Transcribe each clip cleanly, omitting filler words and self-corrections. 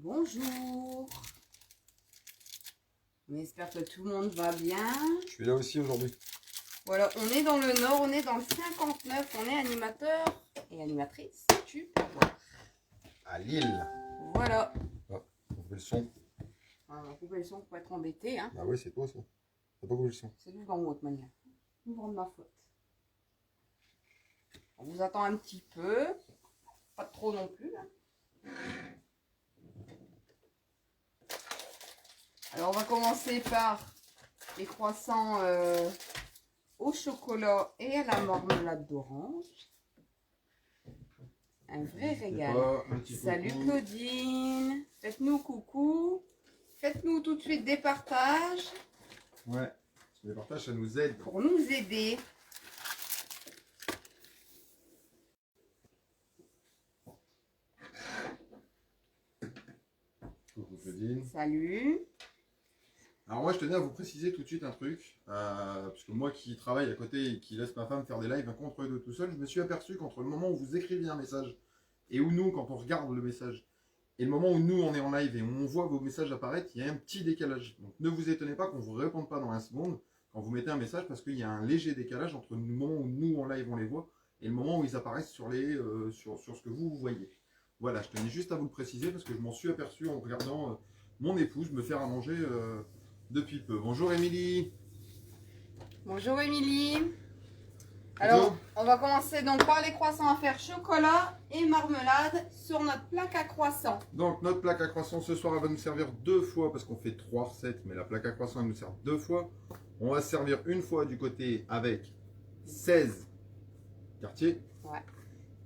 Bonjour. On espère que tout le monde va bien. Je suis là aussi aujourd'hui. Voilà, on est dans le Nord, on est dans le 59, on est animateur et animatrice. Tu peux voir. À Lille. Voilà. Ah, on coupe le son. On va couper le son pour être embêté. Hein. Ah oui, c'est toi ça. T'as pas coupé le son. C'est du dans votre manière. Ouvre de ma faute. On vous attend un petit peu. Pas trop non plus. Hein. Alors on va commencer par les croissants au chocolat et à la marmelade d'orange. Un vrai régal. Salut coucou. Claudine. Faites-nous coucou. Faites-nous tout de suite des partages. Ouais, parce que les partages ça nous aide. Pour nous aider. Coucou Claudine. Salut. Alors moi je tenais à vous préciser tout de suite un truc, parce que moi qui travaille à côté et qui laisse ma femme faire des lives contre eux tout seul, je me suis aperçu qu'entre le moment où vous écrivez un message et où nous, quand on regarde le message, et le moment où nous on est en live et où on voit vos messages apparaître, il y a un petit décalage. Donc ne vous étonnez pas qu'on ne vous réponde pas dans un seconde quand vous mettez un message, parce qu'il y a un léger décalage entre le moment où nous en live on les voit et le moment où ils apparaissent sur, sur ce que vous voyez. Voilà, je tenais juste à vous le préciser parce que je m'en suis aperçu en regardant mon épouse me faire à manger depuis peu. Bonjour Émilie. Bonjour Émilie. Alors, on va commencer donc par les croissants à faire chocolat et marmelade sur notre plaque à croissants. Donc notre plaque à croissants ce soir elle va nous servir deux fois parce qu'on fait 3 recettes, mais la plaque à croissants elle nous sert deux fois. On va se servir une fois du côté avec 16 quartiers. Ouais.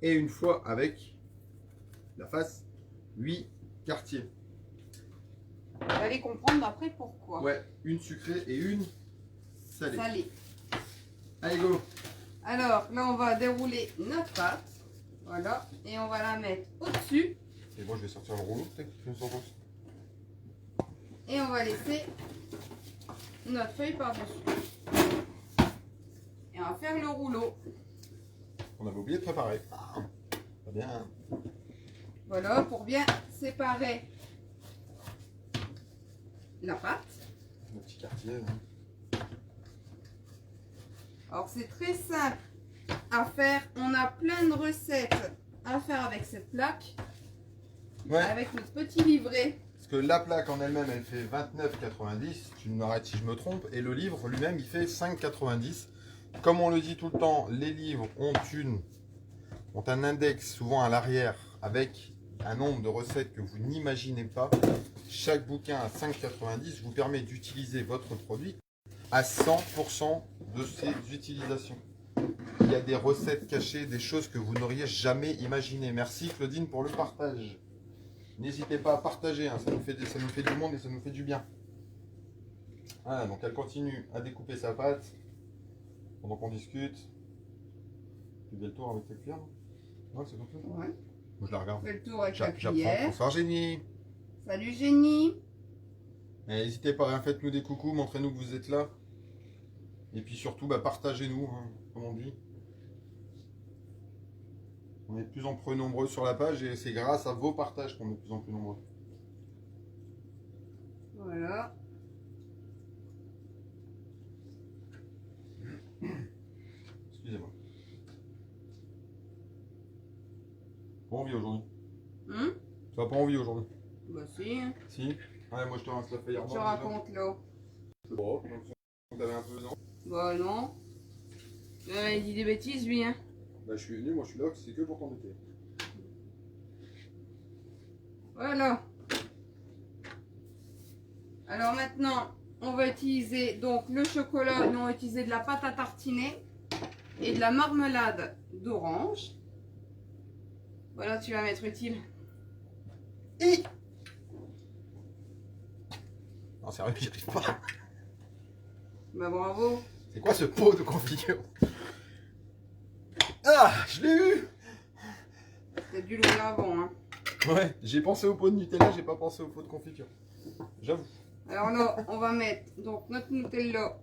Et une fois avec la face 8 quartiers. Vous allez comprendre après pourquoi. Ouais, une sucrée et une salée. Salé. Allez go. Alors, là, on va dérouler notre pâte. Voilà. Et on va la mettre au-dessus. Et moi je vais sortir le rouleau peut-être. Et on va laisser notre feuille par-dessus. Et on va faire le rouleau. On avait oublié de préparer. Très bien. Voilà, pour bien séparer la pâte. Nos petits quartiers. Alors, c'est très simple à faire. On a plein de recettes à faire avec cette plaque. Ouais. Avec notre petit livret. Parce que la plaque en elle-même, elle fait 29,90. Tu m'arrêtes si je me trompe. Et le livre lui-même, il fait 5,90. Comme on le dit tout le temps, les livres ont un index souvent à l'arrière avec un nombre de recettes que vous n'imaginez pas. Chaque bouquin à 5,90 vous permet d'utiliser votre produit à 100% de ses utilisations. Il y a des recettes cachées, des choses que vous n'auriez jamais imaginées. Merci Claudine pour le partage. N'hésitez pas à partager, hein, ça nous fait du monde et ça nous fait du bien. Voilà, donc elle continue à découper sa pâte pendant qu'on discute. Tu fais le tour avec ta cuillère? Ouais, c'est comme ça. Ouais. Moi, je la regarde. Fais le tour avec la J'apprends. cuillère. Bonsoir Génie. Salut Génie. N'hésitez pas, hein, faites-nous des coucous, montrez-nous que vous êtes là. Et puis surtout, bah, partagez-nous, hein, comme on dit. On est de plus en plus nombreux sur la page et c'est grâce à vos partages qu'on est de plus en plus nombreux. Voilà. Excusez-moi. Pas envie aujourd'hui. Tu n'as pas envie aujourd'hui? Bah si. Si. Ouais, moi je te rince la feuille. Tu racontes là. Bon, donc t'avais un peu non? Bah non. Il dit des bêtises lui hein. Bah je suis venu, moi je suis là, c'est que pour t'embêter. Voilà. Alors maintenant, on va utiliser donc le chocolat. Nous on va utiliser de la pâte à tartiner et de la marmelade d'orange. Voilà, tu vas mettre utile. Et... Non, sérieux, j'y arrive pas. Bah bravo. C'est quoi ce pot de confiture? Ah, je l'ai eu. T'as dû l'ouvrir avant hein. Ouais, j'ai pensé au pot de Nutella, j'ai pas pensé au pot de confiture. J'avoue. Alors là, on va mettre donc notre Nutella.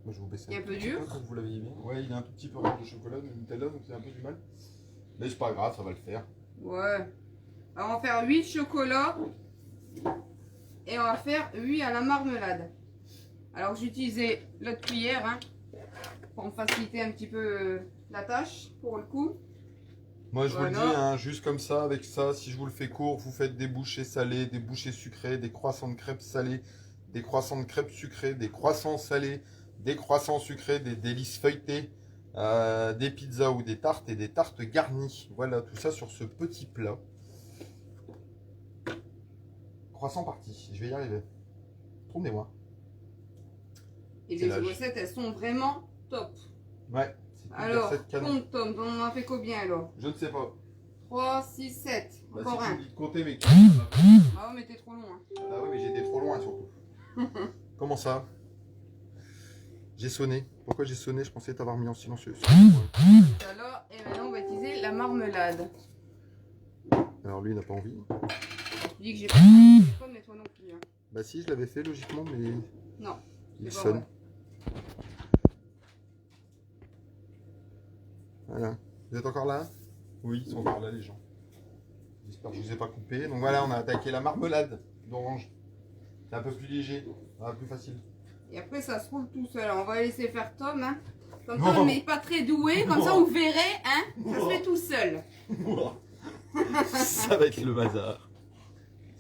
Moi, je vous baisse Il est un peu dur. comme vous l'avez bien. Ouais, il est un tout petit peu rare de chocolat, de Nutella, donc c'est un peu du mal. Mais c'est pas grave, ça va le faire. Ouais. Alors, on va faire 8 chocolats et on va faire 8 à la marmelade. Alors, j'ai utilisé l'autre cuillère hein, pour me faciliter un petit peu la tâche pour le coup. Moi, je vous le dis, hein, juste comme ça, avec ça, si je vous le fais court, vous faites des bouchées salées, des bouchées sucrées, des croissants de crêpes salées, des croissants de crêpes sucrées, des croissants salés, des croissants sucrés, des délices feuilletées, des pizzas ou des tartes et des tartes garnies. Voilà, tout ça sur ce petit plat. Croissant parti, je vais y arriver. Tournez-moi. Et les recettes, elles sont vraiment top. Ouais. Alors, compte Tom, on en a fait combien alors? Je ne sais pas. 3, 6, 7. Bah, encore si un. tu me dis de compter, mais... Ah ouais, mais t'es trop loin. Ah oui, mais j'étais trop loin surtout. Comment ça? J'ai sonné. Pourquoi j'ai sonné? Je pensais t'avoir mis en silencieux. Alors, et maintenant, on va utiliser la marmelade. Alors lui, il n'a pas envie. Je dis que j'ai pas de téléphone, mais toi non plus. Hein. Bah si, je l'avais fait logiquement, mais... Non. Il sonne. Vrai. Voilà. Vous êtes encore là? Oui, ils sont encore là les gens. J'espère que je vous ai pas coupé. Donc voilà, on a attaqué la marmelade d'orange. C'est un peu plus léger, plus facile. Et après, ça se roule tout seul. On va laisser faire Tom. Hein. Comme Non. Tom n'est pas très doué, comme ça vous verrez, hein, ça se fait tout seul. Ça va être le bazar.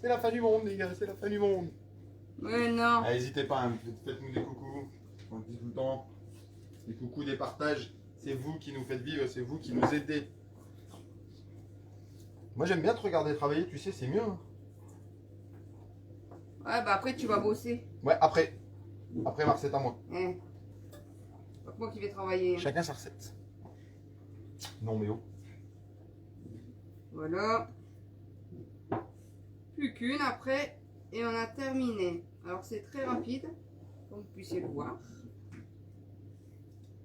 C'est la fin du monde, les gars, c'est la fin du monde. Mais non. N'hésitez pas, hein, faites-nous des coucous. On le dit tout le temps. Des coucous, des partages. C'est vous qui nous faites vivre, c'est vous qui nous aidez. Moi j'aime bien te regarder travailler, tu sais, c'est mieux. Hein. Ouais, bah après tu vas bosser. Ouais, après. Après ma recette à moi. C'est pas moi qui vais travailler. Hein. Chacun sa recette. Non mais oh. Voilà. Plus qu'une après et on a terminé. Alors c'est très rapide, comme vous puissiez le voir.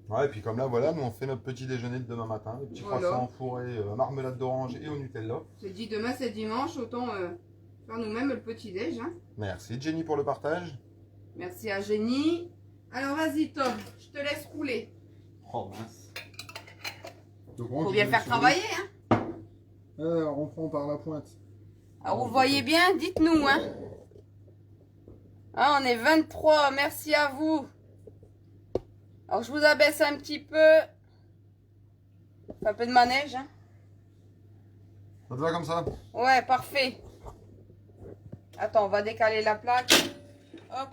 Ouais, et puis comme là, voilà, nous on fait notre petit déjeuner de demain matin. Les petits croissants fourrés, marmelade d'orange et au Nutella. C'est dit demain c'est dimanche, autant faire nous-mêmes le petit déj. Hein. Merci Jenny pour le partage. Merci à Jenny. Alors vas-y Tom, je te laisse rouler. Oh mince. Faut bien faire travailler. Hein. Alors on prend par la pointe. Alors vous voyez bien, dites-nous. Hein. Ah, on est 23, merci à vous. Alors je vous abaisse un petit peu. Un peu de manège. Hein. Ça te va comme ça? Ouais, parfait. Attends, on va décaler la plaque. Hop.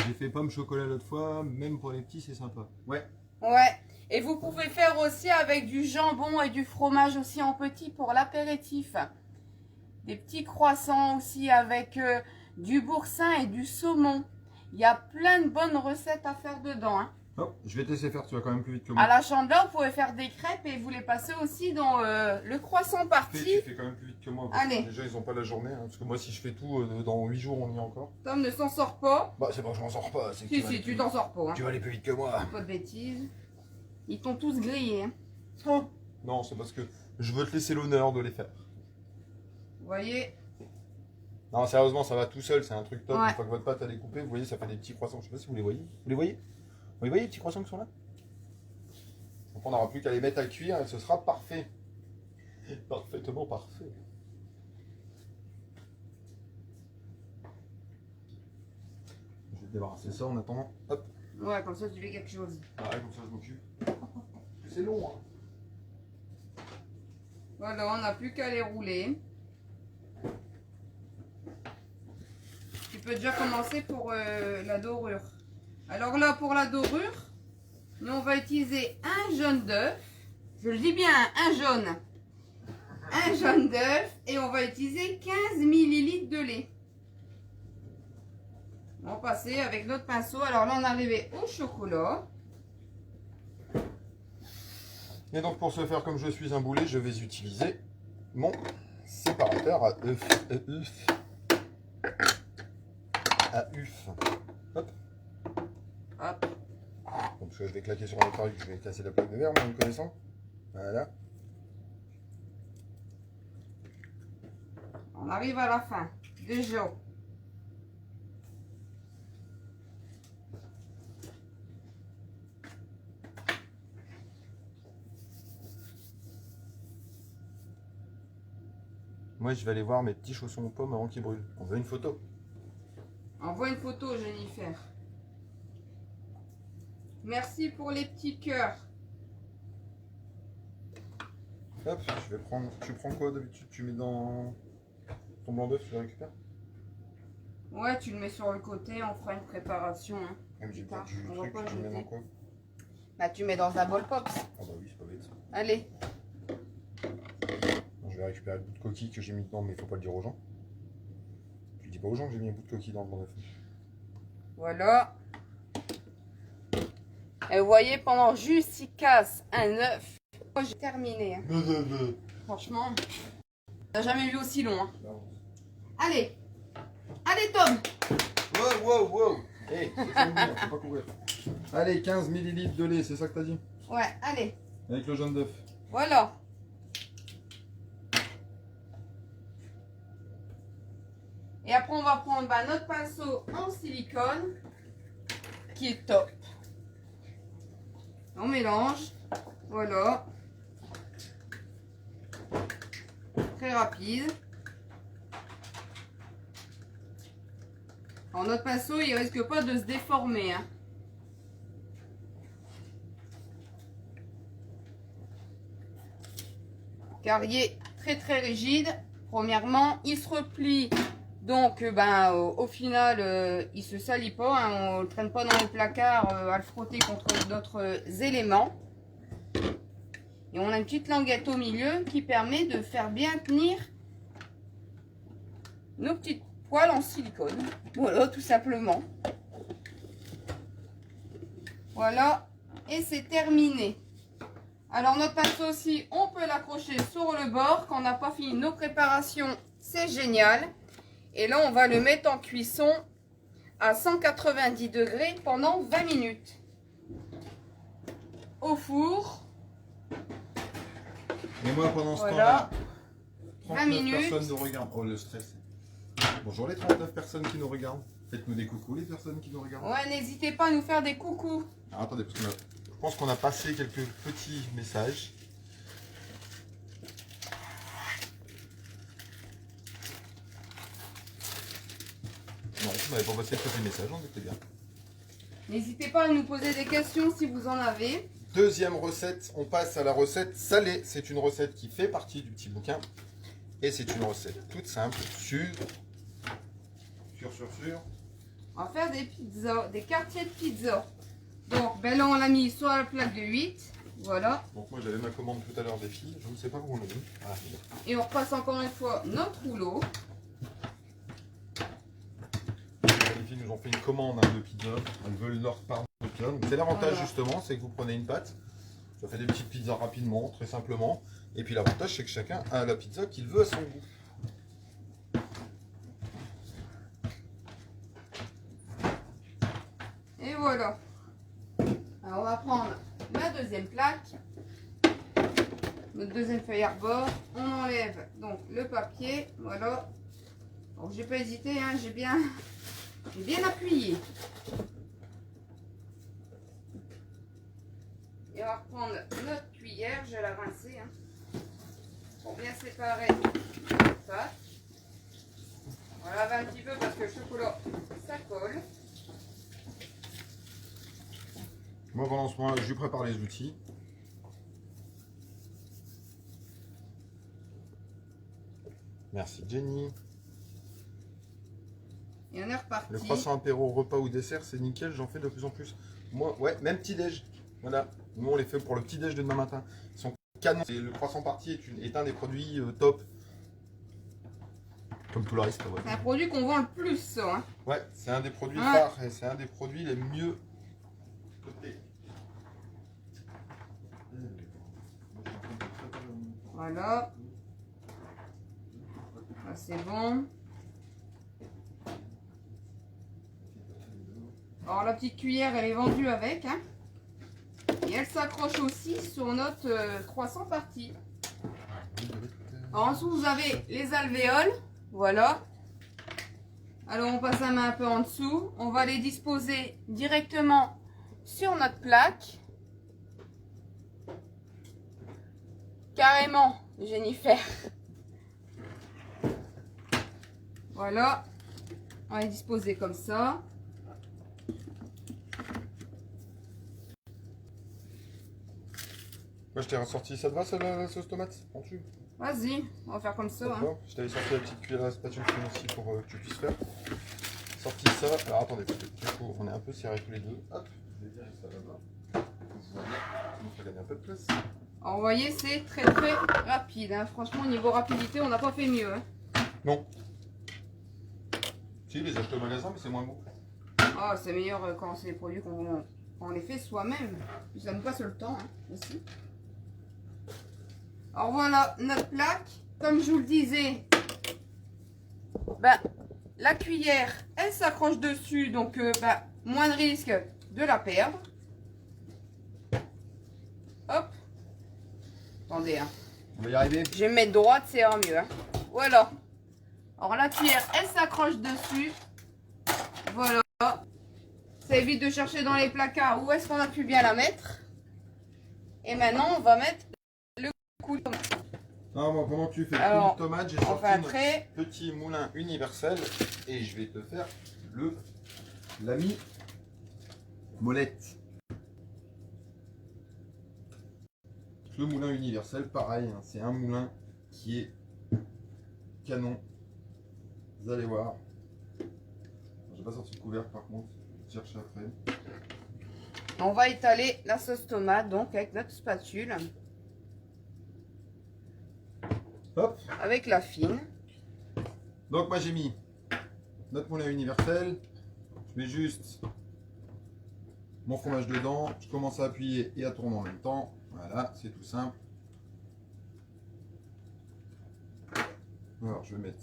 J'ai fait pomme chocolat l'autre fois, même pour les petits c'est sympa. Ouais. Ouais. Et vous pouvez faire aussi avec du jambon et du fromage aussi en petit pour l'apéritif. Des petits croissants aussi avec du boursin et du saumon. Il y a plein de bonnes recettes à faire dedans. Hein. Oh, je vais te laisser faire, tu vas quand même plus vite que moi. À la chandeleur, vous pouvez faire des crêpes et vous les passez aussi dans le croissant parti. Tu fais quand même plus vite que moi. Allez. Déjà, ils n'ont pas la journée. Hein, parce que moi, si je fais tout, dans 8 jours, on y est encore. Tom ne s'en sort pas. Bah, c'est pas que je m'en sors pas. Si, tu t'en sors pas. Hein. Tu vas aller plus vite que moi. Pas de bêtises. Ils t'ont tous grillés. Hein. Oh. Non, c'est parce que je veux te laisser l'honneur de les faire. Vous voyez? Non, sérieusement, ça va tout seul. C'est un truc top. Ouais. Une fois que votre pâte elle est coupée, vous voyez, ça fait des petits croissants. Je sais pas si vous les voyez. Vous les voyez? Vous les voyez, les petits croissants qui sont là? Donc, on n'aura plus qu'à les mettre à cuire et ce sera parfait. Parfaitement parfait. Je vais te débarrasser ça en attendant. Hop. Ouais, comme ça tu fais quelque chose. Ah ouais, comme ça je m'occupe. C'est long, hein. Voilà, on n'a plus qu'à les rouler. Tu peux déjà commencer pour la dorure. Alors là, pour la dorure, nous on va utiliser un jaune d'œuf. Je le dis bien, un jaune. Un jaune d'œuf et on va utiliser 15 ml de lait. On va passer avec notre pinceau. Alors là, on est arrivé au chocolat. Et donc pour ce faire comme je suis un boulet, je vais utiliser mon séparateur à œuf. À œuf. Hop. Hop. Bon, parce que je vais claquer sur un truc, je vais casser la plaque de verre, moi, me connaissant. Voilà. On arrive à la fin. Déjà. Moi, je vais aller voir mes petits chaussons aux pommes avant qu'ils brûlent. On veut une photo. Envoie une photo, Jennifer. Merci pour les petits cœurs. Hop, je vais prendre. Tu prends quoi d'habitude? Tu mets dans ton blanc d'œuf, tu le récupères? Ouais, tu le mets sur le côté, on fera une préparation. Hein. Même j'ai pas du On va truc, pas tu le mets dans jeter. quoi? Bah, tu mets dans un bol pops. Ah bah oui, c'est pas bête. Allez. Bon, je vais récupérer le bout de coquille que j'ai mis dedans, mais il faut pas le dire aux gens. Je dis pas aux gens que j'ai mis un bout de coquille dans le blanc d'œuf. Voilà. Et vous voyez, pendant juste il casse un œuf. Moi, j'ai terminé. Hein. Franchement, on n'a jamais vu aussi long. Hein. Allez. Allez, Tom. Wow. Hey, faut pas courir. Allez, 15 ml de lait, c'est ça que t'as dit? Ouais, allez. Avec le jaune d'œuf. Voilà. Et après, on va prendre notre pinceau en silicone qui est top. On mélange. Voilà. Très rapide. Alors, notre pinceau, il risque pas de se déformer. Hein. Car il est très rigide. Premièrement, il se replie. Donc, au final, il se salit pas. Hein, on ne le traîne pas dans le placard à le frotter contre d'autres éléments. Et on a une petite languette au milieu qui permet de faire bien tenir nos petites poêles en silicone. Voilà, tout simplement. Voilà, et c'est terminé. Alors, notre pinceau aussi, on peut l'accrocher sur le bord. Quand on n'a pas fini nos préparations, c'est génial. Et là, on va le mettre en cuisson à 190 degrés pendant 20 minutes. Au four. Et moi, pendant ce Voilà. temps-là, 20 minutes. personnes nous regardent. Oh, le stress. Bonjour les 39 personnes qui nous regardent. Faites-nous des coucous, les personnes qui nous regardent. Ouais, n'hésitez pas à nous faire des coucous. Alors, attendez, parce que je pense qu'on a passé quelques petits messages. Non, on n'avait pas passé le petit message, on était bien. N'hésitez pas à nous poser des questions si vous en avez. Deuxième recette, on passe à la recette salée. C'est une recette qui fait partie du petit bouquin. Et c'est une recette toute simple sur. On va faire des pizzas, des quartiers de pizza. Donc, là, on l'a mis sur la plaque de 8. Voilà. Donc moi j'avais ma commande tout à l'heure des filles. Je ne sais pas où on l'a mis. Ah, Et on repasse encore une fois notre rouleau. les filles nous ont fait une commande de pizza. Elles veulent leur part de pizza. Donc c'est l'avantage Voilà. justement, c'est que vous prenez une pâte. Ça fait des petites pizzas rapidement, très simplement. Et puis l'avantage c'est que chacun a la pizza qu'il veut à son goût. Et voilà. Alors, on va prendre la deuxième plaque. Notre deuxième feuille à rebord. On enlève donc le papier. Voilà. Donc, j'ai pas hésité, hein, j'ai bien appuyé. Et on va reprendre notre cuillère. Je vais la rincer. Hein, pour bien séparer ça. On va laver un petit peu parce que le chocolat, ça colle. Moi pendant ce moment, je lui prépare les outils. Merci Jenny. Et on est reparti. Le croissant apéro, repas ou dessert, c'est nickel, j'en fais de plus en plus. Moi, ouais, même petit déj. Voilà, nous on les fait pour le petit déj de demain matin. Ils sont canons. Et le croissant parti est un des produits top. Comme tout le reste. Ouais, C'est un produit qu'on vend le plus, ça. Hein. ouais, c'est un des produits Ouais. phares et c'est un des produits les mieux cotés. Voilà. Là, c'est bon. Alors, la petite cuillère, elle est vendue avec. Hein. Et elle s'accroche aussi sur notre croissant parti. Alors, en dessous, vous avez les alvéoles. Voilà. Alors, on passe la main un peu en dessous. On va les disposer directement sur notre plaque. Carrément, Jennifer. Voilà. On va les disposer comme ça. Moi je t'ai ressorti, ça te va ça la sauce tomate en tube? Vas-y, on va faire comme ça. Hein. D'accord. Je t'avais sorti la petite cuillère à spatule fine aussi pour que tu puisses faire. Sorti ça. Alors attendez, du coup on est un peu serrés tous les deux. Hop, je vais virer ça là-bas. Voilà. On va gagner un peu de place. Alors, vous voyez, c'est très rapide. Hein. Franchement, au niveau rapidité, on n'a pas fait mieux. Hein. Non. Si, les acheter au magasin, mais c'est moins bon. Ah, c'est meilleur quand c'est des produits qu'on les fait soi-même. Ça nous passe le temps hein, aussi. Alors voilà notre plaque. Comme je vous le disais, ben, la cuillère, elle s'accroche dessus. Donc, ben, moins de risque de la perdre. Hop. Attendez. Hein. On va y arriver. Je vais me mettre droite, c'est mieux. Hein. Voilà. Alors la cuillère, elle s'accroche dessus. Voilà. Ça évite de chercher dans les placards où est-ce qu'on a pu bien la mettre. Et maintenant, on va mettre le coup de tomate. Non, moi, pendant que tu fais le Alors, coup de tomate, j'ai on sorti fait un notre trait. petit moulin universel et je vais te faire l'ami molette. Le moulin universel, pareil, hein, c'est un moulin qui est canon. Vous allez voir. J'ai pas sorti le couvercle par contre, je cherche après. On va étaler la sauce tomate donc avec notre spatule. Hop. Avec la fine. Donc moi j'ai mis notre moulin universel. Je mets juste mon fromage dedans. Je commence à appuyer et à tourner en même temps. Voilà, c'est tout simple. Alors je vais mettre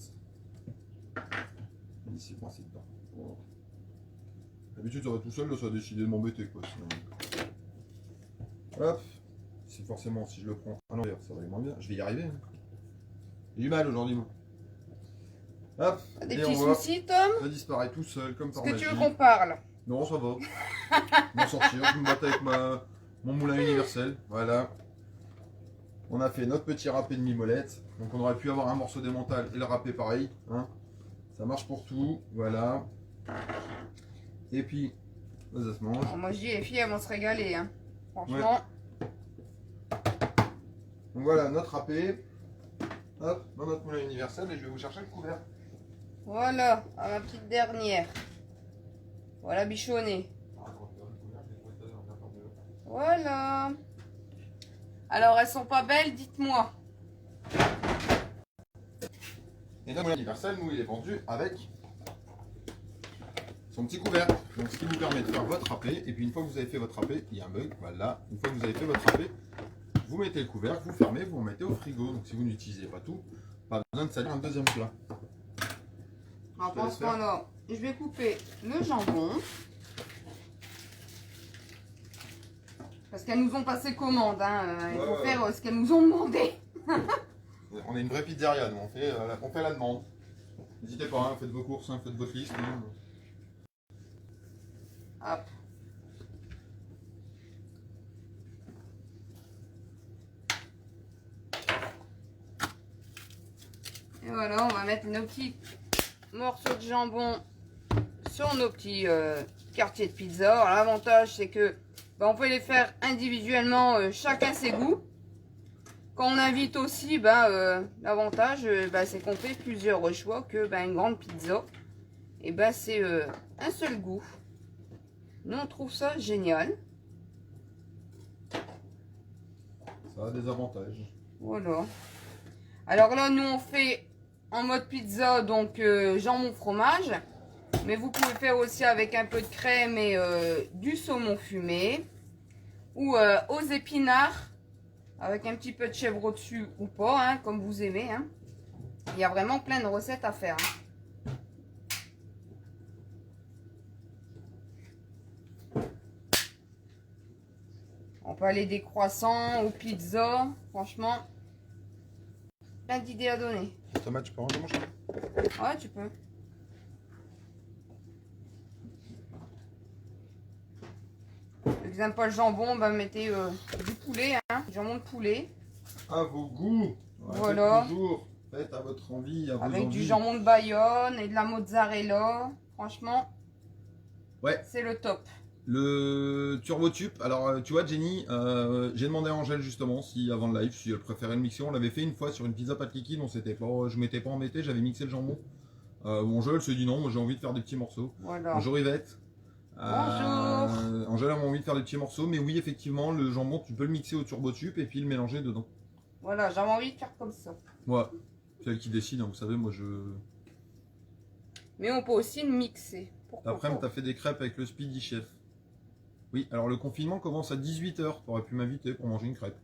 ici coincé dedans. Bon. D'habitude ça va tout seul, là ça a décidé de m'embêter quoi. Sinon... Hop. C'est forcément si je le prends à l'envers, ça va aller moins bien. Je vais y arriver. Hein. J'ai du mal aujourd'hui moi. Hop. Des et petits on voit, soucis, Tom? ça disparaît tout seul comme par Est-ce que magie. tu veux qu'on parle? Non, ça va. M'en sortir, je me batte avec mon moulin universel. Voilà. On a fait notre petit râpé de mimolette. Donc on aurait pu avoir un morceau d'émental et le râpé pareil. Hein. Ça marche pour tout. Voilà. Et puis, ça se mange. Alors, moi je dis les filles elles vont se régaler. Hein. Franchement. Ouais. Donc voilà notre râpé. Hop, dans notre moulin universel et je vais vous chercher le couvercle. Voilà, à ma petite dernière. Voilà bichonné. Voilà. Alors elles sont pas belles, dites-moi. Et notre moulin universel, nous, il est vendu avec son petit couvercle. Donc ce qui vous permet de faire votre râpé. Et puis une fois que vous avez fait votre râpé, il y a un bug, voilà. Une fois que vous avez fait votre râpé, vous mettez le couvercle, vous fermez, vous remettez au frigo. Donc si vous n'utilisez pas tout, pas besoin de salir un deuxième plat. Alors pour ce moment, je vais couper le jambon. Parce qu'elles nous ont passé commande, hein. Il faut faire ce qu'elles nous ont demandé. On est une vraie pizzeria, nous, on fait la demande. N'hésitez pas, hein, faites vos courses, hein, faites votre liste. Hein. Hop. Et voilà, on va mettre nos petits morceaux de jambon sur nos petits quartiers de pizza. L'avantage, c'est que on peut les faire individuellement, chacun ses goûts. Quand on invite aussi, l'avantage, c'est qu'on fait plusieurs choix que une grande pizza. Et c'est un seul goût. Nous, on trouve ça génial. Ça a des avantages. Voilà. Alors là, nous, on fait en mode pizza, donc jambon fromage. Mais vous pouvez faire aussi avec un peu de crème et du saumon fumé. Ou aux épinards, avec un petit peu de chèvre au-dessus ou pas, hein, comme vous aimez. Hein. Il y a vraiment plein de recettes à faire. Hein. On peut aller des croissants aux pizzas. Franchement, plein d'idées à donner. Les tomates, tu peux ranger mon chat? Ouais, tu peux. Ceux qui n'aiment pas le jambon, mettez du poulet, hein, du jambon de poulet. À vos goûts. Voilà. Toujours. Faites à votre envie, à vos Avec envies. du jambon de Bayonne et de la mozzarella. Franchement, Ouais. c'est le top. Le turbo tube, alors tu vois Jenny, j'ai demandé à Angèle justement si avant le live, si elle préférait le mixer. On l'avait fait une fois sur une pizza pâte liquide, je m'étais pas embêté, j'avais mixé le jambon. Angèle s'est dit non, moi j'ai envie de faire des petits morceaux. Voilà. Bonjour Yvette. Bonjour. Angèle a envie de faire des petits morceaux, mais oui effectivement le jambon tu peux le mixer au turbo tube et puis le mélanger dedans. Voilà, j'avais envie de faire comme ça. Ouais, c'est elle qui décide, hein, vous savez, moi je... Mais on peut aussi le mixer. Pourquoi Après, pas. t'as fait des crêpes avec le Speedy Chef. Oui, alors le confinement commence à 18 h. T'aurais pu m'inviter pour manger une crêpe.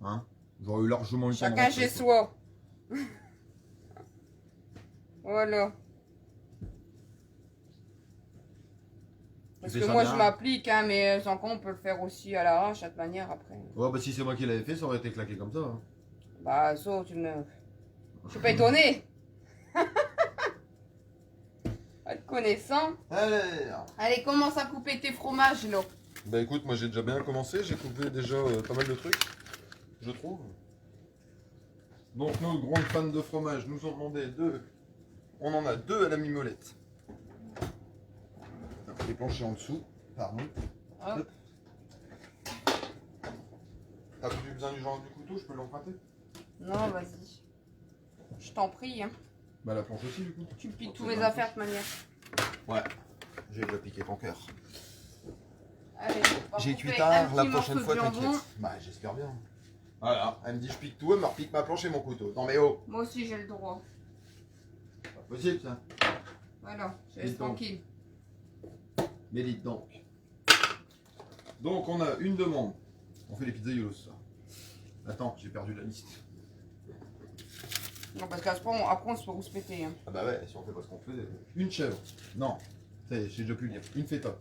Hein? J'aurais eu largement le temps de Chacun rentrer, chez quoi. soi. Voilà. Parce fais que ça moi bien. je m'applique, hein, mais sans quoi on peut le faire aussi à l'arrache, à toute manière après. Ouais, bah si c'est moi qui l'avais fait, ça aurait été claqué comme ça. Hein. Bah ça, tu me... Je suis pas étonné. Pas te connaissant. Allez, commence à couper tes fromages là. Bah écoute, moi j'ai déjà bien commencé, j'ai coupé déjà pas mal de trucs, je trouve. Donc nos grandes fans de fromage nous ont demandé deux. On en a deux à la mimolette. Les planchers en dessous, pardon. Hop. T'as plus besoin du genre du couteau, je peux l'emprunter? Non, vas-y. Je t'en prie. Hein. Bah la planche aussi du coup. Tu piques Oh, tous c'est mes pas affaires de toute manière. Ouais, j'ai déjà piqué ton cœur. Allez, on va J'ai couper cuit un tard, la petit prochaine morceau fois de jambon. t'inquiète. Bah j'espère bien. Voilà, elle me dit je pique tout, elle me repique ma planche et mon couteau. Non mais oh, Moi aussi j'ai le droit. pas possible ça. Voilà, je laisse Dites donc. tranquille. Mais dites donc. Donc on a une demande. On fait les pizzas yolos ça. Attends, j'ai perdu la liste. Non, parce qu'après on se peut où se péter. Hein. Ah bah ouais, si on fait pas ce qu'on fait. Une chèvre. Non, ça y est, j'ai déjà pu le dire. Une feta.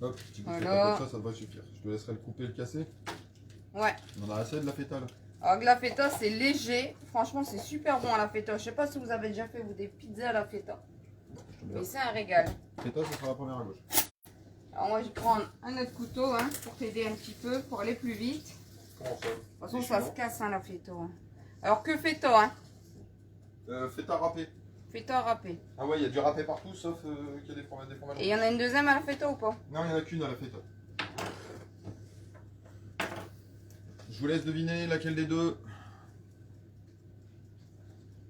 Hop, petit bout de feta Voilà. comme ça devrait suffire. Je te laisserai le couper et le casser. Ouais. On en a assez de la feta là. Alors que la feta c'est léger. Franchement c'est super bon à la feta. Je sais pas si vous avez déjà fait vous des pizzas à la feta. Je te mets Mais là. c'est un régal. Feta, ça sera la première à gauche. Alors moi je vais prendre un autre couteau hein, pour t'aider un petit peu, pour aller plus vite. Comment ça? De toute façon ça se casse hein, la feta. Hein. Alors que feta hein? Feta râpé. Feta râpé. Ah ouais, il y a du râpé partout, sauf qu'il y a des fromages. Et il y en a une deuxième à la feta ou pas? Non, il n'y en a qu'une à la feta. Je vous laisse deviner laquelle des deux.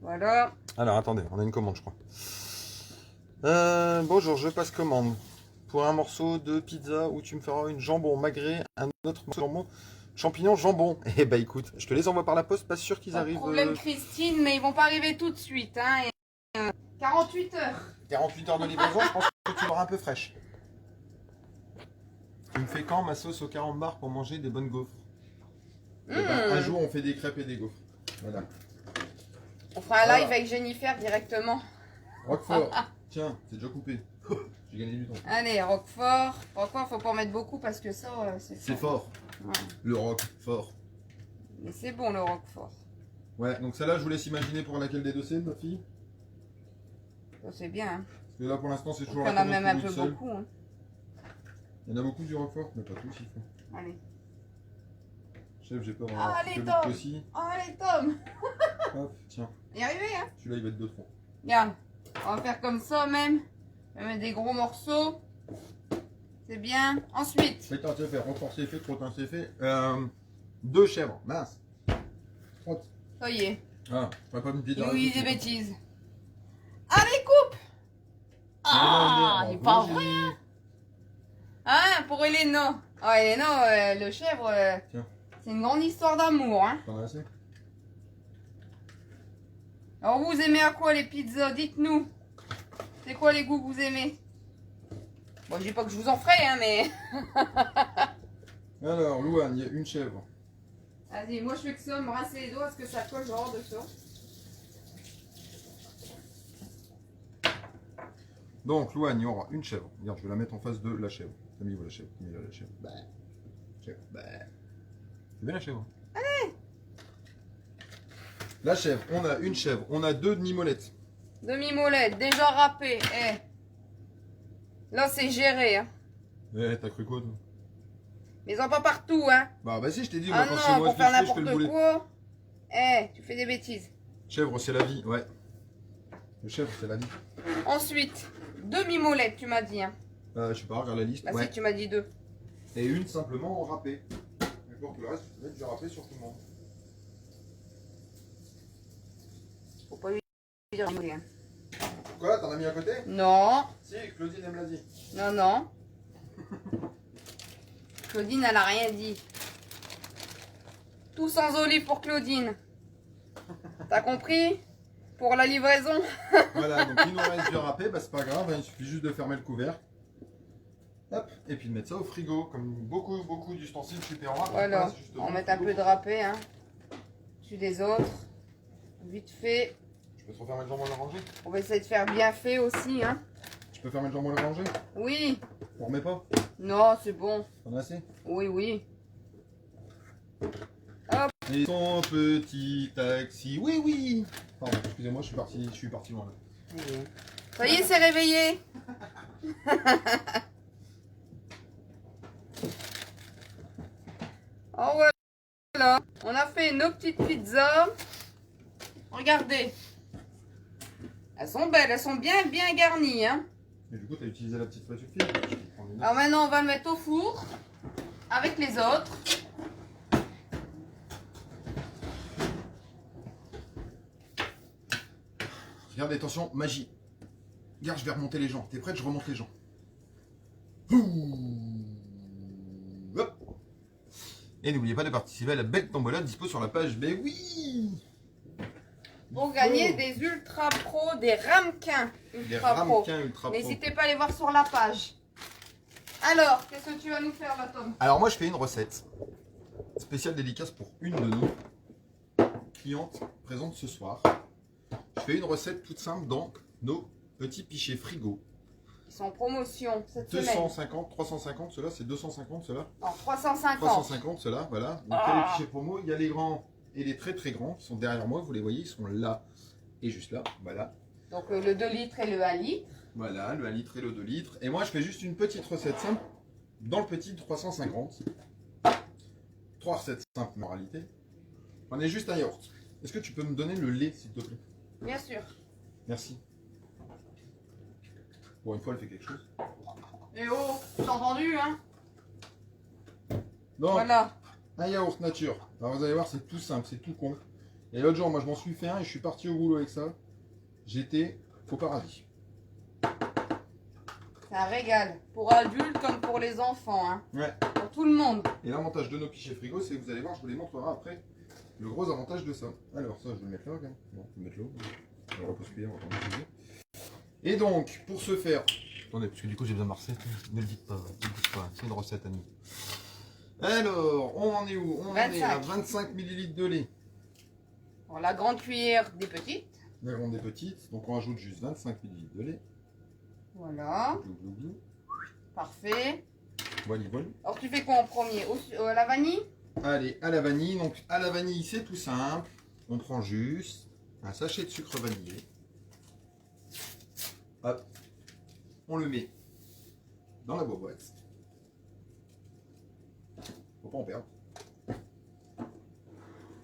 Voilà. Alors attendez, on a une commande je crois. Bonjour, je passe commande pour un morceau de pizza où tu me feras une jambon magret, un autre morceau de jambon, champignon, jambon. Eh bah écoute, je te les envoie par la poste, pas sûr qu'ils Pas de arrivent. problème Christine, mais ils vont pas arriver tout de suite. Hein, 48 heures. 48 heures de livraison, je pense que tu l'auras un peu fraîche. Tu me fais quand ma sauce aux 40 bars pour manger des bonnes gaufres? Eh ben, un jour on fait des crêpes et des gaufres. Voilà. On fera un live Voilà. avec Jennifer directement. Roquefort. Tiens, c'est déjà coupé. J'ai gagné du temps. Allez, Roquefort. Roquefort, faut pas en mettre beaucoup parce que ça, C'est fort. Ouais. Le Roquefort. Mais c'est bon le Roquefort. Ouais, donc celle-là, je vous laisse imaginer pour laquelle des deux c'est, ma fille. Ça, c'est bien. Hein. Parce que là, pour l'instant, c'est Il y toujours en la a commande même un pour peu une seule. beaucoup. Hein. Il y en a beaucoup du Roquefort, mais pas tous, il faut. Allez. Chef, j'ai peur Ah, un allez, peu vite Tom. aussi. Allez, Tom. Hop, tiens. Y arriver, hein. Celui-là, il va être de trop. Regarde. On va faire comme ça même. On va mettre des gros morceaux. C'est bien. Ensuite. Attends, c'est fait. Roquefort, c'est fait. Crottin, c'est fait. Deux chèvres. Mince. Crotte. Ça y est. Ah, je pas une Il pizza. nous dit des bêtises. Allez, coupe. Ah, il est pas vrai. Ah, pour Elena. Ah, Elena, le chèvre, Tiens. c'est une grande histoire d'amour. Hein. T'en as assez? Alors, vous aimez à quoi les pizzas? Dites-nous. C'est quoi les goûts que vous aimez? Bon, je dis pas que je vous en ferai, hein, mais... Alors, Louane, il y a une chèvre. Vas-y, moi je fais que ça, me rincer les doigts parce que ça colle genre de ça. Donc, Louane, il y aura une chèvre. Regarde, je vais la mettre en face de la chèvre. T'as mis où la chèvre? T'as mis là la chèvre. Bah. Chèvre. Bah. C'est bien la chèvre. Allez. La chèvre, on a une chèvre. On a deux demi-molettes. Demi-molette, déjà râpé. Eh. Là c'est géré. Hein. Eh, t'as cru quoi, toi? Mais en pas partout, hein. Bah, vas-y, je t'ai dit, Ah moi, quand non, c'est moi pour faire qui le fais, je te le n'importe voulais. quoi. Eh, tu fais des bêtises. Chèvre, c'est la vie, ouais. Le chèvre, c'est la vie. Ensuite, 2 mimolettes, tu m'as dit. Hein. Je sais pas, regarde la liste. Bah Ouais. si, tu m'as dit 2. Et une simplement en râpé. Mais pour tout le reste, tu peux mettre du râpé sur tout le monde. Faut pas lui dire hein. Quoi, t'en as mis à côté? Non, Si, Claudine, elle me l'a dit. non, non. Claudine, elle a rien dit. Tout sans olive pour Claudine. T'as compris? Pour la livraison. Voilà, donc il nous reste du râpé, bah c'est pas grave, hein, il suffit juste de fermer le couvercle. Hop, et puis de mettre ça au frigo, comme beaucoup d'ustensiles super rap. Voilà, on met un peu de râpé. Hein. Dessus des autres. Vite fait. Je peux te refermer le jambon et le ranger? On va essayer de faire bien fait aussi. Hein. Tu peux fermer le jambon et le ranger? Oui. On remet pas? Non, c'est bon. T'en as assez? Oui, oui. Et son petit taxi, oui, oui. Pardon, excusez-moi, je suis parti loin là. Ça y est, c'est réveillé. Oh voilà, on a fait nos petites pizzas. Regardez. Elles sont belles, elles sont bien garnies. Hein. Et du coup, tu as utilisé la petite spatule fine. Alors maintenant, on va le mettre au four avec les autres. Regardez, attention, magie. Regarde, je vais remonter les gens. T'es prête? Je remonte les gens. Ouh. Hop. Et n'oubliez pas de participer à la belle tombola dispo sur la page. Mais oui! Pour gagner des ultra pro, des ramequins Des ultra pro. ramequins ultra pro. N'hésitez pas à aller voir sur la page. Alors, qu'est-ce que tu vas nous faire là, Tom? Alors moi, je fais une recette spéciale dédicace pour une de nos clientes présentes ce soir. Je fais une recette toute simple dans nos petits pichets frigo. Ils sont en promotion cette semaine. 250, 350, ceux-là, c'est 250, ceux-là. En 350. 350, ceux-là, voilà. Donc il y a les pichets promo, il y a les grands et les très très grands qui sont derrière moi, vous les voyez, ils sont là et juste là, voilà. Donc le 2 litres et le 1 litre. Voilà, le 1 litre et le 2 litres. Et moi, je fais juste une petite recette simple dans le petit 350. 3 recettes simples en réalité. On est juste un yaourt. Est-ce que tu peux me donner le lait, s'il te plaît? Bien sûr. Merci. Bon, une fois, elle fait quelque chose. Et oh, t'as entendu, hein? Donc, Voilà. un yaourt nature. Alors, vous allez voir, c'est tout simple, c'est tout con. Et l'autre jour, moi, je m'en suis fait un et je suis parti au boulot avec ça. J'étais au paradis. C'est un régal. Pour adultes comme pour les enfants, hein. Ouais. Pour tout le monde. Et l'avantage de nos pichets frigo, c'est que vous allez voir, je vous les montrerai après. Le gros avantage de ça. Alors, ça, je vais le mettre là, ok. Bon, je vais le mettre là. On va repose-cuillère, on va pas l'utiliser. Et donc, pour ce faire... Attendez, parce que du coup, j'ai besoin de ma recette. Ne le dites pas, c'est une recette à nous. Alors, on en est où? On en est à 25 ml de lait. Bon, la grande cuillère des petites. La grande des petites. Donc, on rajoute juste 25 ml de lait. Voilà. Glou, glou, glou. Parfait. Voilà, voilà. Alors, tu fais quoi en premier? La vanille? Allez, à la vanille. Donc, à la vanille, c'est tout simple. On prend juste un sachet de sucre vanillé. Hop. On le met dans la boîte. Faut pas en perdre.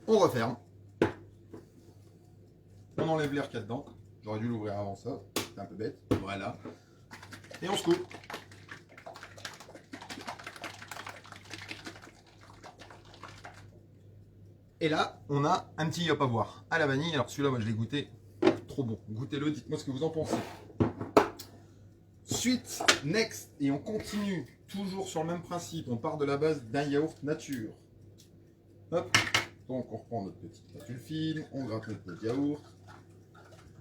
On referme. On enlève l'air qu'il y a dedans. J'aurais dû l'ouvrir avant ça. C'est un peu bête. Voilà. Et on se coupe. Et là, on a un petit yop à boire à la vanille. Alors celui-là, moi je l'ai goûté. Trop bon. Goûtez-le, dites-moi ce que vous en pensez. Suite, next, et on continue toujours sur le même principe. On part de la base d'un yaourt nature. Hop. Donc on reprend notre petite spatule fine, on gratte notre petit yaourt.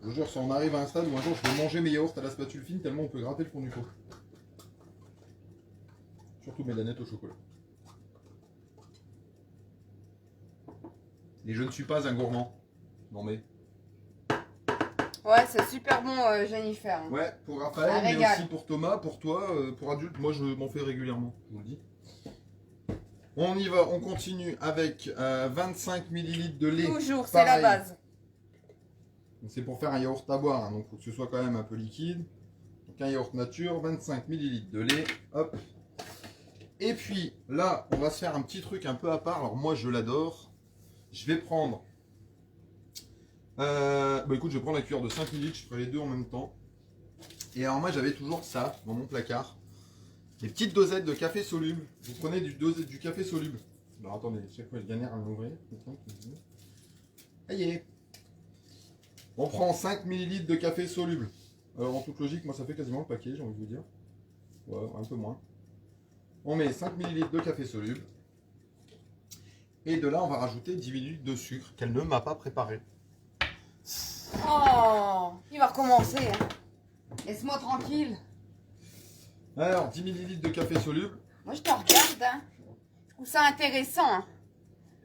Je vous jure, si on arrive à un stade où un jour je vais manger mes yaourts à la spatule fine tellement on peut gratter le fond du pot. Surtout mes danettes au chocolat. Et je ne suis pas un gourmand. Non mais... Ouais, c'est super bon, Jennifer. Ouais, pour Raphaël, mais aussi pour Thomas, pour toi, pour adulte, moi je m'en fais régulièrement, je vous le dis. On y va, on continue avec 25 ml de lait. Toujours, c'est la base. C'est pour faire un yaourt à boire, hein, donc il faut que ce soit quand même un peu liquide. Donc un yaourt nature, 25 ml de lait, hop. Et puis là, on va se faire un petit truc un peu à part, alors moi je l'adore. Je vais prendre Bah écoute, je vais prendre la cuillère de 5 ml, je ferai les deux en même temps. Et alors moi j'avais toujours ça dans mon placard. Des petites dosettes de café soluble. Vous prenez du café soluble. Alors attendez, chaque fois je galère à l'ouvrir. Ça y est. On prend 5 ml de café soluble. Alors en toute logique, moi ça fait quasiment le paquet, j'ai envie de vous dire. Ouais, un peu moins. On met 5 ml de café soluble. Et de là, on va rajouter 10 ml de sucre qu'elle ne m'a pas préparé. Oh, il va recommencer. Hein. Laisse-moi tranquille. Alors, 10 ml de café soluble. Moi, je te regarde. Hein. Je trouve ça intéressant. Hein.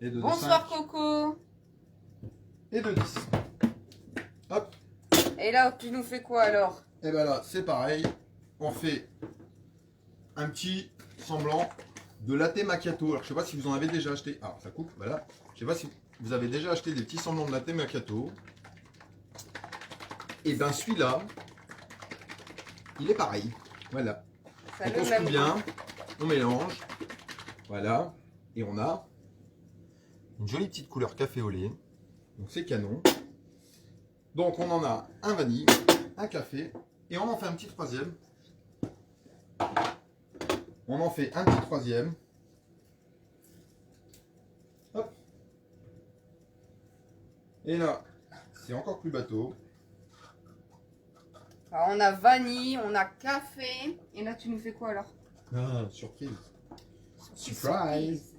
Et de Bonsoir, 5. Coco. Et de 10. Hop. Et là, tu nous fais quoi alors? Et ben là, c'est pareil. On fait un petit semblant de latte macchiato. Alors, je sais pas si vous en avez déjà acheté. Alors, ça coupe, voilà. Je sais pas si vous avez déjà acheté des petits semblants de latte macchiato. Et ben celui-là, il est pareil. Voilà. Ça Donc le on se même fout bien, on mélange. Voilà. Et on a une jolie petite couleur café au lait. Donc c'est canon. Donc on en a un vanille, un café, et on en fait un petit troisième. On en fait un petit troisième. Hop. Et là, c'est encore plus bateau. Alors, on a vanille, on a café. Et là, tu nous fais quoi alors? Ah, surprise. Surprise.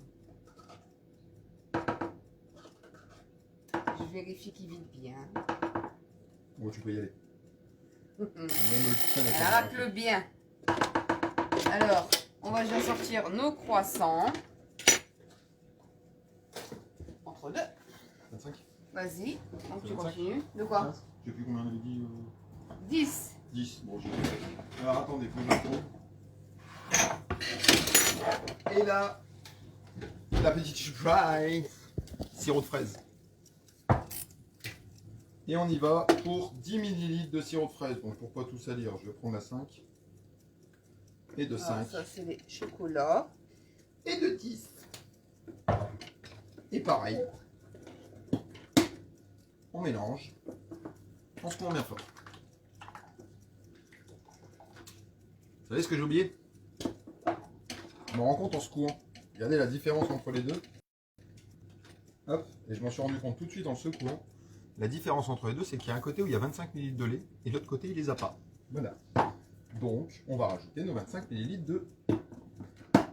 Je vérifie qu'il vide bien. Bon, tu peux y aller. Elle Même le tien n'est pas racle bien. Alors, on va déjà sortir nos croissants. Entre deux. 25. Vas-y. Donc tu 25. continues. De quoi? Je sais plus combien on avait dit. 10. 10. Bon, je... Alors attendez, faut que je retrouve. Et là, la petite surprise. Sirop de fraise. Et on y va pour 10 ml de sirop de fraise. Bon, pour pas tout salir, je vais prendre la 5. Et de 5. Alors, ça, c'est les chocolats. Et de 10. Et pareil. On mélange. On se met bien fort. Vous savez ce que j'ai oublié? Je me rends compte en secouant. Regardez la différence entre les deux. Hop, et je m'en suis rendu compte tout de suite en secouant. La différence entre les deux, c'est qu'il y a un côté où il y a 25 ml de lait et l'autre côté, il les a pas. Voilà. Donc, on va rajouter nos 25 ml de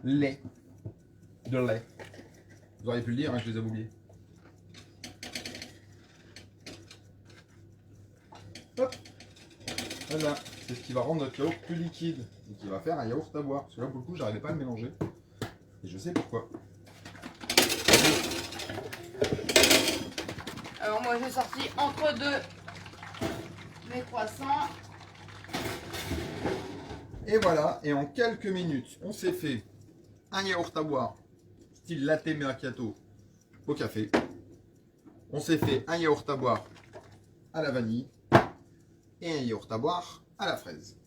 lait. De lait. Vous auriez pu le dire, hein, je les ai oubliés. Hop. Voilà. C'est ce qui va rendre notre yaourt plus liquide et qui va faire un yaourt à boire. Parce que là, pour le coup, j'arrivais pas à le mélanger. Et je sais pourquoi. Alors moi j'ai sorti entre deux mes croissants. Et voilà, et en quelques minutes, on s'est fait un yaourt à boire, style latte macchiato au café. On s'est fait un yaourt à boire à la vanille et un yaourt à boire à la fraise.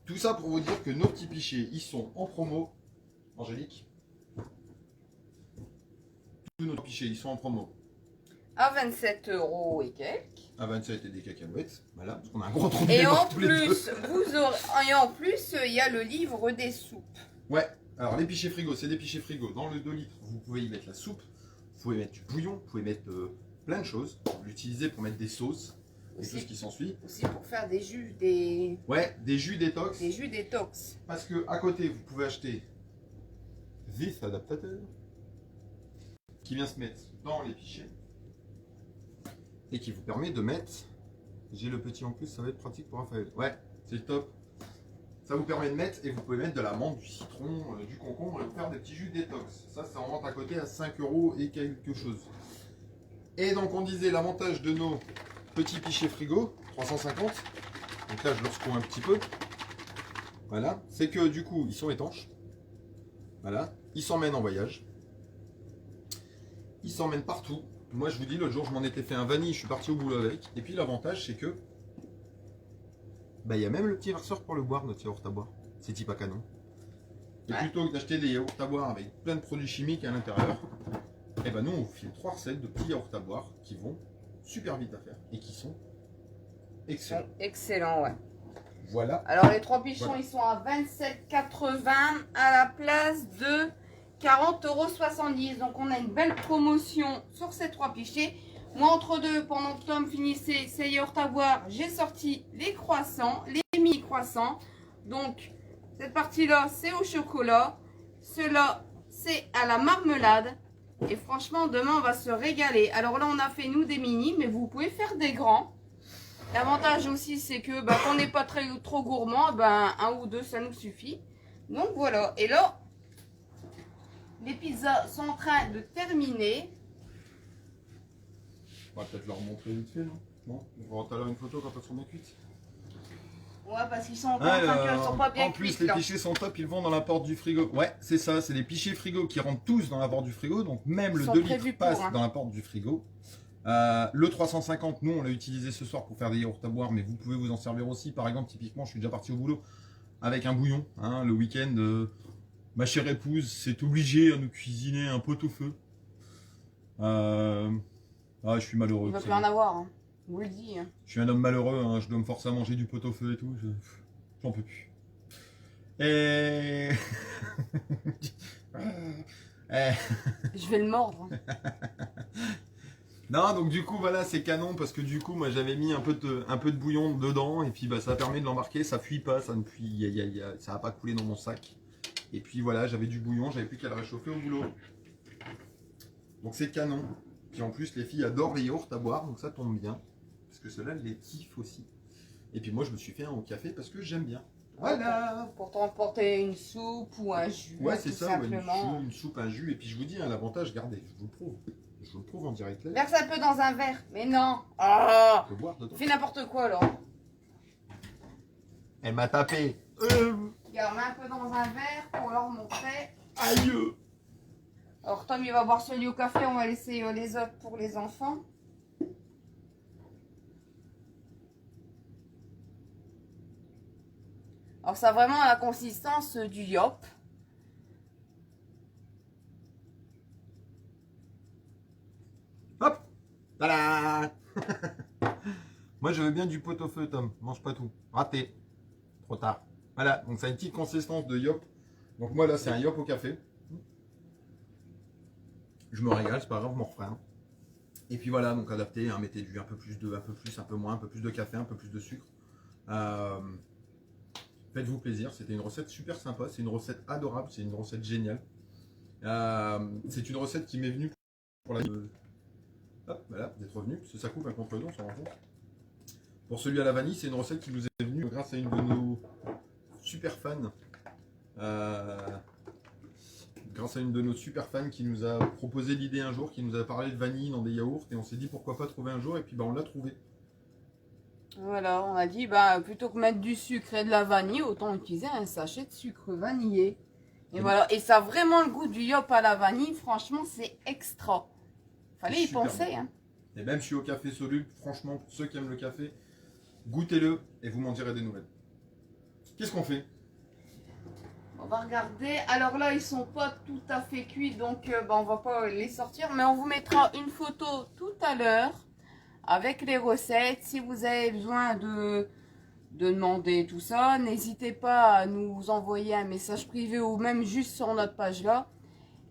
Tout ça pour vous dire que nos petits pichets, ils sont en promo. Angélique, tous nos pichets, ils sont en promo. À 27 € et quelques. À 27 et des cacahuètes, voilà, parce qu'on a un gros trou de Et mémoire en tous les deux. plus, il y a le livre des soupes. Ouais, alors les pichets frigo, c'est des pichets frigo. Dans le 2 litres, vous pouvez y mettre la soupe, vous pouvez mettre du bouillon, vous pouvez mettre plein de choses. Vous l'utilisez pour mettre des sauces et tout ce qui s'ensuit. Aussi pour faire des jus, Ouais, des jus détox. des jus détox. Parce que à côté, vous pouvez acheter this adaptateur qui vient se mettre dans les pichets et qui vous permet de mettre. J'ai le petit en plus, ça va être pratique pour Raphaël. Ouais, c'est le top. Ça vous permet de mettre, et vous pouvez mettre de la menthe, du citron, du concombre et vous faire des petits jus détox. Ça en vente à côté à 5 € et quelque chose. Et donc on disait l'avantage de nos petits pichets frigo, 350. Donc là je leur secoue un petit peu. Voilà, c'est que du coup ils sont étanches. Voilà, ils s'emmènent en voyage. Ils s'emmènent partout. Moi je vous dis, l'autre jour je m'en étais fait un vanille, je suis parti au boulot avec. Et puis l'avantage c'est que bah, il y a même le petit verseur pour le boire, notre yaourt à boire. C'est type à canon. Et plutôt que d'acheter des yaourts à boire avec plein de produits chimiques à l'intérieur, et ben nous on vous file 3 recettes de petits yaourts à boire qui vont super vite à faire et qui sont excellents. Excellent, ouais. Voilà. Alors les 3 pichons, Voilà. ils sont à 27,80 à la place de 40,70 €. Donc on a une belle promotion sur ces 3 pichets. Moi, entre deux, pendant que Tom finissait ses yaourts à boire, j'ai sorti les croissants, les mini croissants. Donc cette partie-là, c'est au chocolat. Cela, c'est à la marmelade. Et franchement, demain, on va se régaler. Alors là, on a fait, nous, des mini, mais vous pouvez faire des grands. L'avantage aussi, c'est que quand on n'est pas trop gourmand, un ou deux, ça nous suffit. Donc voilà. Et là, les pizzas sont en train de terminer. On va peut-être leur montrer vite fait, non? Non? On va tout à l'heure une photo quand elles seront bien cuites. Ouais, parce qu'ils sont encore en train de cuire, ils sont pas bien en plus, cuits, les là. pichets sont top, ils vont dans la porte du frigo. Ouais, c'est ça, c'est des pichets frigo qui rentrent tous dans la porte du frigo. Donc même le Ils sont 2 prévus litres pour, passe hein. dans la porte du frigo. Le 350, nous, on l'a utilisé ce soir pour faire des yaourts à boire, mais vous pouvez vous en servir aussi. Par exemple, typiquement, je suis déjà parti au boulot avec un bouillon. Hein, le week-end, ma chère épouse s'est obligée à nous cuisiner un pot-au-feu. Je suis malheureux. Il va vous plus en savez. avoir, hein. Je vous le dis. Hein. Je suis un homme malheureux, hein, je dois me forcer à manger du pot-au-feu et tout. J'en peux plus. Et... Je vais le mordre. Non, donc du coup, voilà, c'est canon parce que du coup, moi j'avais mis un peu de bouillon dedans et puis ça permet de l'embarquer, ça fuit pas, ça ne fuit, ça va pas couler dans mon sac. Et puis voilà, j'avais du bouillon, j'avais plus qu'à le réchauffer au boulot. Donc c'est canon. Puis en plus, les filles adorent les yaourts à boire, donc ça tombe bien. Parce que ceux-là, elles les kiffent aussi. Et puis moi, je me suis fait un au café parce que j'aime bien. Voilà. Pour t'emporter une soupe ou un jus. Ouais, c'est tout ça, ouais, simplement. une soupe, un jus. Et puis je vous dis, hein, l'avantage, regardez, je vous le prouve. Je vous le prouve en direct là. Verse un peu dans un verre. Mais non. Ah, Je peux boire dedans. fais n'importe quoi, là. Elle m'a tapé. Regarde, mets un peu dans un verre pour leur montrer. Aïe. Alors Tom, il va boire celui au café. On va laisser les autres pour les enfants. Alors ça a vraiment la consistance du yop. Hop. Voilà. Moi, je veux bien du pot-au-feu, Tom. Mange pas tout. Raté. Trop tard. Voilà. Donc, ça a une petite consistance de yop. Donc, moi, là, c'est un yop au café. Je me régale, c'est pas grave, je m'en referai un. Et puis voilà, donc adapté, hein, mettez du un peu plus, un peu moins, un peu plus de café, un peu plus de sucre. Faites-vous plaisir, c'était une recette super sympa, c'est une recette adorable, c'est une recette géniale. C'est une recette qui m'est venue pour la... Hop, voilà, vous êtes revenu, parce que ça coupe un contre le dos, on s'en rend compte. Pour celui à la vanille, c'est une recette qui nous est venue grâce à une de nos super fans. Grâce à une de nos super fans qui nous a proposé l'idée un jour, qui nous a parlé de vanille dans des yaourts, et on s'est dit pourquoi pas trouver un jour, et puis on l'a trouvé. Voilà, on a dit, plutôt que mettre du sucre et de la vanille, autant utiliser un sachet de sucre vanillé. Et voilà, et ça a vraiment le goût du yop à la vanille, franchement, c'est extra. Fallait y penser, hein. Et même je suis au café soluble, franchement, pour ceux qui aiment le café, goûtez-le et vous m'en direz des nouvelles. Qu'est-ce qu'on fait? On va regarder. Alors là, ils sont pas tout à fait cuits, donc on va pas les sortir. Mais on vous mettra une photo tout à l'heure avec les recettes. Si vous avez besoin de demander tout ça, n'hésitez pas à nous envoyer un message privé ou même juste sur notre page là.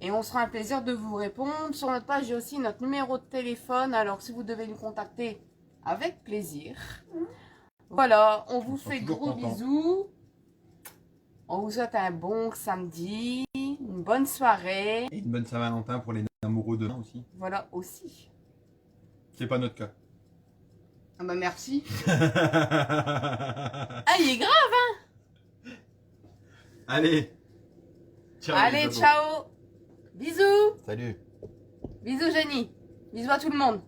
Et on sera un plaisir de vous répondre. Sur notre page, il y a aussi notre numéro de téléphone. Alors si vous devez nous contacter, avec plaisir. Voilà, on vous fait de gros bisous. On vous souhaite un bon samedi, une bonne soirée. Et une bonne Saint-Valentin pour les amoureux demain aussi. Voilà aussi. C'est pas notre cas. Ah bah merci. Ah, il est grave, hein. Allez. Ciao. Allez, ciao. Bisous. Salut. Bisous, Jenny. Bisous à tout le monde.